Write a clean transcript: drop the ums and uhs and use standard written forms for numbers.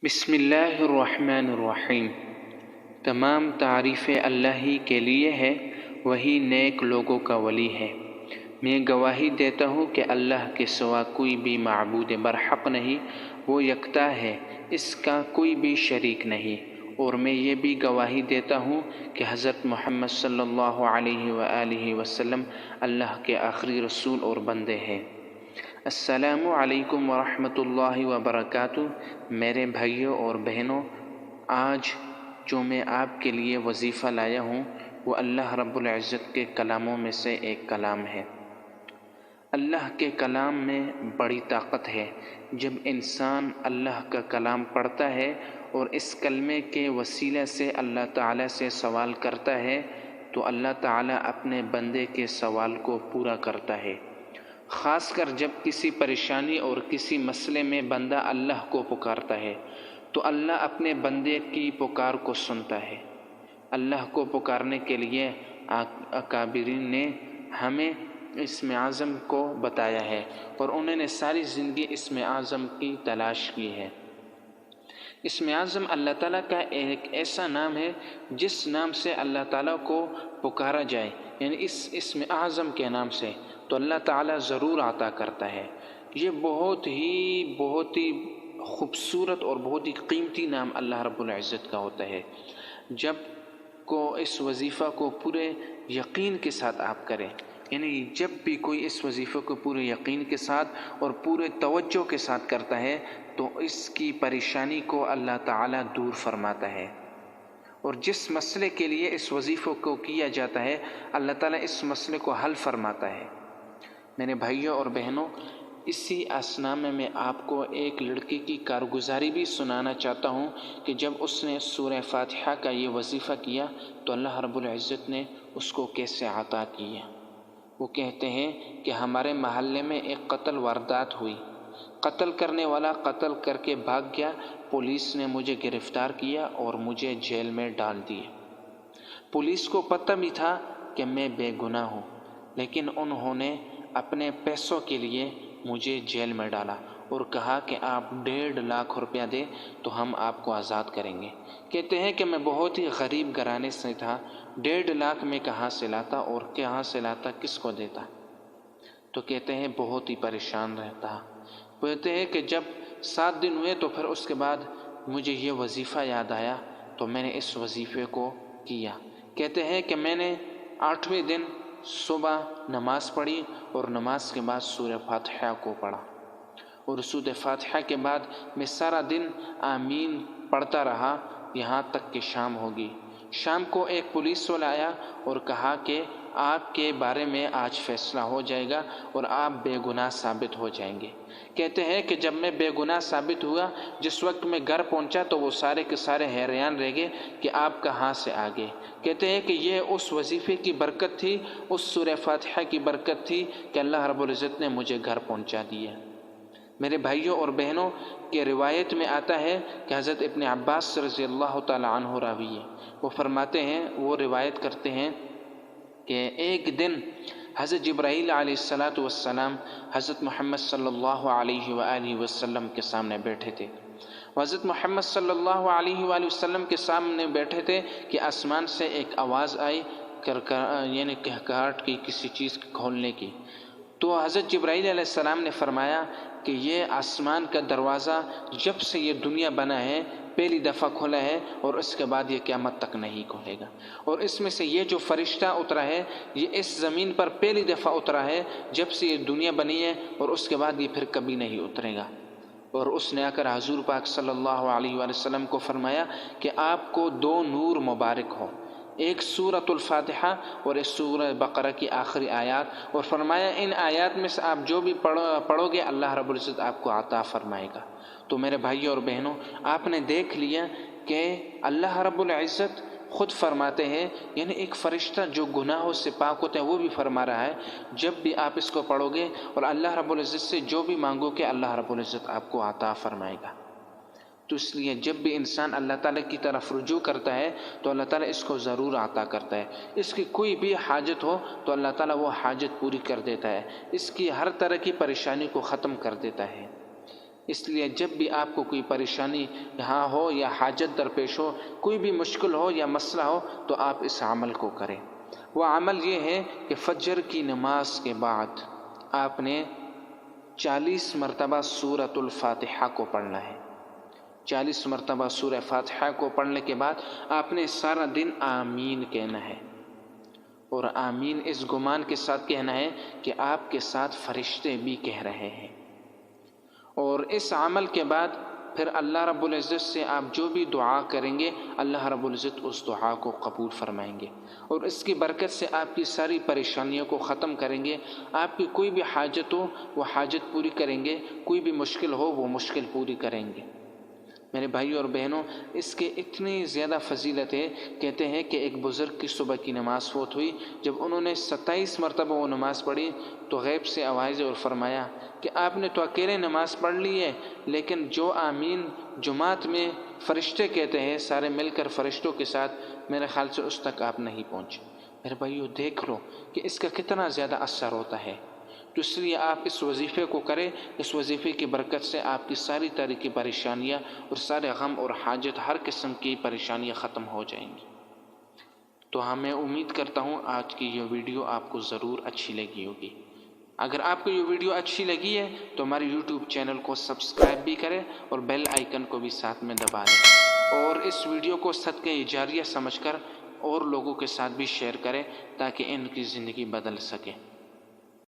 بسم اللہ الرحمن الرحیم۔ تمام تعریفیں اللہ ہی کے لیے ہے، وہی نیک لوگوں کا ولی ہے۔ میں گواہی دیتا ہوں کہ اللہ کے سوا کوئی بھی معبود برحق نہیں، وہ یکتا ہے، اس کا کوئی بھی شریک نہیں۔ اور میں یہ بھی گواہی دیتا ہوں کہ حضرت محمد صلی اللہ علیہ وآلہ وسلم اللہ کے آخری رسول اور بندے ہیں۔ السلام علیکم ورحمۃ اللہ وبرکاتہ۔ میرے بھائیوں اور بہنوں، آج جو میں آپ کے لیے وظیفہ لایا ہوں وہ اللہ رب العزت کے کلاموں میں سے ایک کلام ہے۔ اللہ کے کلام میں بڑی طاقت ہے۔ جب انسان اللہ کا کلام پڑھتا ہے اور اس کلمے کے وسیلے سے اللہ تعالیٰ سے سوال کرتا ہے تو اللہ تعالیٰ اپنے بندے کے سوال کو پورا کرتا ہے۔ خاص کر جب کسی پریشانی اور کسی مسئلے میں بندہ اللہ کو پکارتا ہے تو اللہ اپنے بندے کی پکار کو سنتا ہے۔ اللہ کو پکارنے کے لیے اکابرین نے ہمیں اسم اعظم کو بتایا ہے اور انہوں نے ساری زندگی اسم اعظم کی تلاش کی ہے۔ اسم اعظم اللہ تعالیٰ کا ایک ایسا نام ہے جس نام سے اللہ تعالیٰ کو پکارا جائے، یعنی اس اسم اعظم کے نام سے تو اللہ تعالیٰ ضرور عطا کرتا ہے۔ یہ بہت ہی خوبصورت اور بہت ہی قیمتی نام اللہ رب العزت کا ہوتا ہے۔ جب کو اس وظیفہ کو پورے یقین کے ساتھ آپ کریں، یعنی جب بھی کوئی اس وظیفے کو پورے یقین کے ساتھ اور پورے توجہ کے ساتھ کرتا ہے تو اس کی پریشانی کو اللہ تعالیٰ دور فرماتا ہے، اور جس مسئلے کے لیے اس وظیفے کو کیا جاتا ہے اللہ تعالیٰ اس مسئلے کو حل فرماتا ہے۔ میرے بھائیوں اور بہنوں، اسی اسنامے میں آپ کو ایک لڑکی کی کارگزاری بھی سنانا چاہتا ہوں کہ جب اس نے سورہ فاتحہ کا یہ وظیفہ کیا تو اللہ رب العزت نے اس کو کیسے عطا کیا۔ وہ کہتے ہیں کہ ہمارے محلے میں ایک قتل واردات ہوئی، قتل کرنے والا قتل کر کے بھاگ گیا، پولیس نے مجھے گرفتار کیا اور مجھے جیل میں ڈال دیا۔ پولیس کو پتہ بھی تھا کہ میں بے گناہ ہوں، لیکن انہوں نے اپنے پیسوں کے لیے مجھے جیل میں ڈالا اور کہا کہ آپ 1.5 لاکھ روپیہ دیں تو ہم آپ کو آزاد کریں گے۔ کہتے ہیں کہ میں بہت ہی غریب گھرانے سے تھا، 1.5 لاکھ میں کہاں سے لاتا اور کہاں سے لاتا، کس کو دیتا؟ تو کہتے ہیں بہت ہی پریشان رہتا۔ کہتے ہیں کہ جب 7 دن ہوئے تو پھر اس کے بعد مجھے یہ وظیفہ یاد آیا تو میں نے اس وظیفے کو کیا۔ کہتے ہیں کہ میں نے 8ویں دن صبح نماز پڑھی اور نماز کے بعد سورہ فاتحہ کو پڑھا، اور سورہ فاتحہ کے بعد میں سارا دن آمین پڑھتا رہا یہاں تک کہ شام ہوگی۔ شام کو ایک پولیس والا آیا اور کہا کہ آپ کے بارے میں آج فیصلہ ہو جائے گا اور آپ بے گناہ ثابت ہو جائیں گے۔ کہتے ہیں کہ جب میں بے گناہ ثابت ہوا، جس وقت میں گھر پہنچا تو وہ سارے کے سارے حیران رہ گئے کہ آپ کہاں سے آ گئے۔ کہتے ہیں کہ یہ اس وظیفے کی برکت تھی، اس سورہ فاتحہ کی برکت تھی کہ اللہ رب العزت نے مجھے گھر پہنچا دیا۔ میرے بھائیوں اور بہنوں، کہ روایت میں آتا ہے کہ حضرت ابن عباس رضی اللہ تعالی عنہ راوی ہے، وہ فرماتے ہیں، وہ روایت کرتے ہیں کہ ایک دن حضرت جبرائیل علیہ السلام حضرت محمد صلی اللہ علیہ وآلہ وسلم کے سامنے بیٹھے تھے۔ حضرت محمد صلی اللہ علیہ وآلہ وسلم کے سامنے بیٹھے تھے کہ آسمان سے ایک آواز آئی، یعنی کہکہاٹ کی، کسی چیز کھولنے کی۔ تو حضرت جبرائیل علیہ السلام نے فرمایا کہ یہ آسمان کا دروازہ جب سے یہ دنیا بنا ہے پہلی دفعہ کھولا ہے اور اس کے بعد یہ قیامت تک نہیں کھولے گا، اور اس میں سے یہ جو فرشتہ اترا ہے یہ اس زمین پر پہلی دفعہ اترا ہے جب سے یہ دنیا بنی ہے، اور اس کے بعد یہ پھر کبھی نہیں اترے گا۔ اور اس نے آ کر حضور پاک صلی اللہ علیہ وآلہ وسلم کو فرمایا کہ آپ کو 2 نور مبارک ہو، ایک سورۃ الفاتحہ اور ایک سورہ بقرہ کی آخری آیات، اور فرمایا ان آیات میں سے آپ جو بھی پڑھو گے اللہ رب العزت آپ کو عطا فرمائے گا۔ تو میرے بھائیوں اور بہنوں، آپ نے دیکھ لیا کہ اللہ رب العزت خود فرماتے ہیں، یعنی ایک فرشتہ جو گناہوں سے پاک ہوتا ہے وہ بھی فرما رہا ہے جب بھی آپ اس کو پڑھو گے اور اللہ رب العزت سے جو بھی مانگو گے اللہ رب العزت آپ کو عطا فرمائے گا۔ تو اس لیے جب بھی انسان اللہ تعالیٰ کی طرف رجوع کرتا ہے تو اللہ تعالیٰ اس کو ضرور عطا کرتا ہے۔ اس کی کوئی بھی حاجت ہو تو اللہ تعالیٰ وہ حاجت پوری کر دیتا ہے، اس کی ہر طرح کی پریشانی کو ختم کر دیتا ہے۔ اس لیے جب بھی آپ کو کوئی پریشانی یہاں ہو یا حاجت درپیش ہو، کوئی بھی مشکل ہو یا مسئلہ ہو، تو آپ اس عمل کو کریں۔ وہ عمل یہ ہے کہ فجر کی نماز کے بعد آپ نے 40 مرتبہ سورۃ الفاتحہ کو پڑھنا ہے۔ 40 مرتبہ سورہ فاتحہ کو پڑھنے کے بعد آپ نے سارا دن آمین کہنا ہے، اور آمین اس گمان کے ساتھ کہنا ہے کہ آپ کے ساتھ فرشتے بھی کہہ رہے ہیں۔ اور اس عمل کے بعد پھر اللہ رب العزت سے آپ جو بھی دعا کریں گے، اللہ رب العزت اس دعا کو قبول فرمائیں گے، اور اس کی برکت سے آپ کی ساری پریشانیوں کو ختم کریں گے۔ آپ کی کوئی بھی حاجت ہو وہ حاجت پوری کریں گے، کوئی بھی مشکل ہو وہ مشکل پوری کریں گے۔ میرے بھائیوں اور بہنوں، اس کے اتنی زیادہ فضیلت ہے، کہتے ہیں کہ ایک بزرگ کی صبح کی نماز فوت ہوئی، جب انہوں نے 27 مرتبہ وہ نماز پڑھی تو غیب سے آواز اور فرمایا کہ آپ نے تو اکیلے نماز پڑھ لی ہے، لیکن جو آمین جماعت میں فرشتے کہتے ہیں سارے مل کر فرشتوں کے ساتھ، میرے خیال سے اس تک آپ نہیں پہنچے۔ میرے بھائیوں دیکھ لو کہ اس کا کتنا زیادہ اثر ہوتا ہے، تو اس لیے آپ اس وظیفے کو کریں۔ اس وظیفے کی برکت سے آپ کی ساری طرح کی پریشانیاں اور سارے غم اور حاجت، ہر قسم کی پریشانیاں ختم ہو جائیں گی۔ تو میں امید کرتا ہوں آج کی یہ ویڈیو آپ کو ضرور اچھی لگی ہوگی۔ اگر آپ کو یہ ویڈیو اچھی لگی ہے تو ہمارے یوٹیوب چینل کو سبسکرائب بھی کریں اور بیل آئیکن کو بھی ساتھ میں دبا لیں، اور اس ویڈیو کو صدقہ جاریہ سمجھ کر اور لوگوں کے ساتھ بھی شیئر کریں تاکہ ان کی زندگی بدل سکے۔